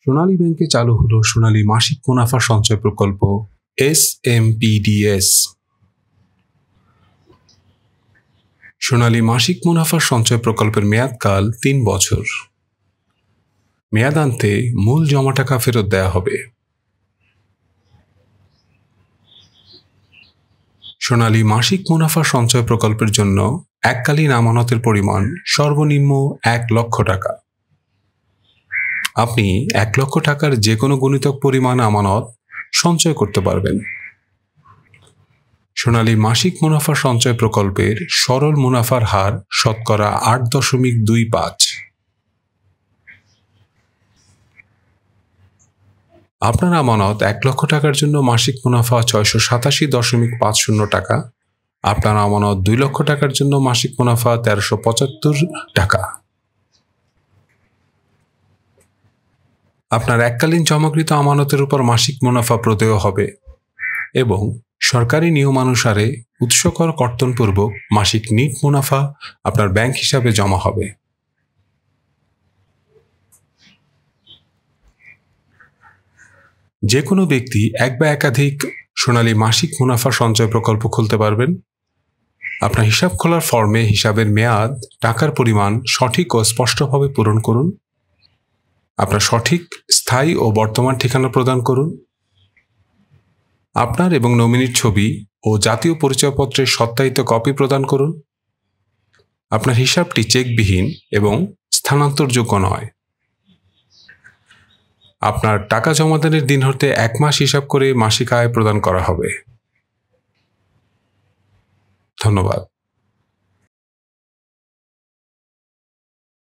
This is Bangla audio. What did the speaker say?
সোনালী ব্যাংকে চালু হলো সোনালী মাসিক মুনাফা সঞ্চয় প্রকল্প SMPDS। সোনালী মাসিক মুনাফা সঞ্চয় প্রকল্পের মেয়াদকাল 3 বছর। মেয়াদান্তে মূল জমা টাকা ফেরত দেওয়া হবে। সোনালী মাসিক মুনাফা সঞ্চয় প্রকল্পের জন্য এককালীন আমানতের পরিমাণ সর্বনিম্ন 1 লক্ষ টাকা। আপনি 1 লক্ষ টাকার যে কোনো গুণিতক পরিমাণ আমানত সঞ্চয় করতে পারবেন। সোনালী মাসিক মুনাফা সঞ্চয় প্রকল্পের সরল মুনাফার হার শতকরা 8.25। আপনার আমানত 1 লক্ষ টাকার জন্য মাসিক মুনাফা 687.50 টাকা। আপনার আমানত 2 লক্ষ টাকার জন্য মাসিক মুনাফা 1375 টাকা। আপনার এককালীন জমাকৃত আমানতের উপর মাসিক মুনাফা প্রদেয় হবে এবং সরকারি নিয়মানুসারে উৎসকর কর্তনপূর্বক মাসিক নিট মুনাফা আপনার ব্যাংক হিসাবে জমা হবে। যে কোনো ব্যক্তি এক বা একাধিক সোনালী মাসিক মুনাফা সঞ্চয় প্রকল্প খুলতে পারবেন। আপনার হিসাব খোলার ফর্মে হিসাবের মেয়াদ, টাকার পরিমাণ সঠিক ও স্পষ্টভাবে পূরণ করুন। আপনার সঠিক স্থায়ী ও বর্তমান ঠিকানা প্রদান করুন। আপনার এবং নমিনির ছবি ও জাতীয় পরিচয়পত্রের সত্যায়িত কপি প্রদান করুন। আপনার হিসাবটি চেকবিহীন এবং স্থানান্তরযোগ্য নয়। আপনার টাকা জমাদানের দিন হতে 1 মাস হিসাব করে মাসিক আয় প্রদান করা হবে। ধন্যবাদ।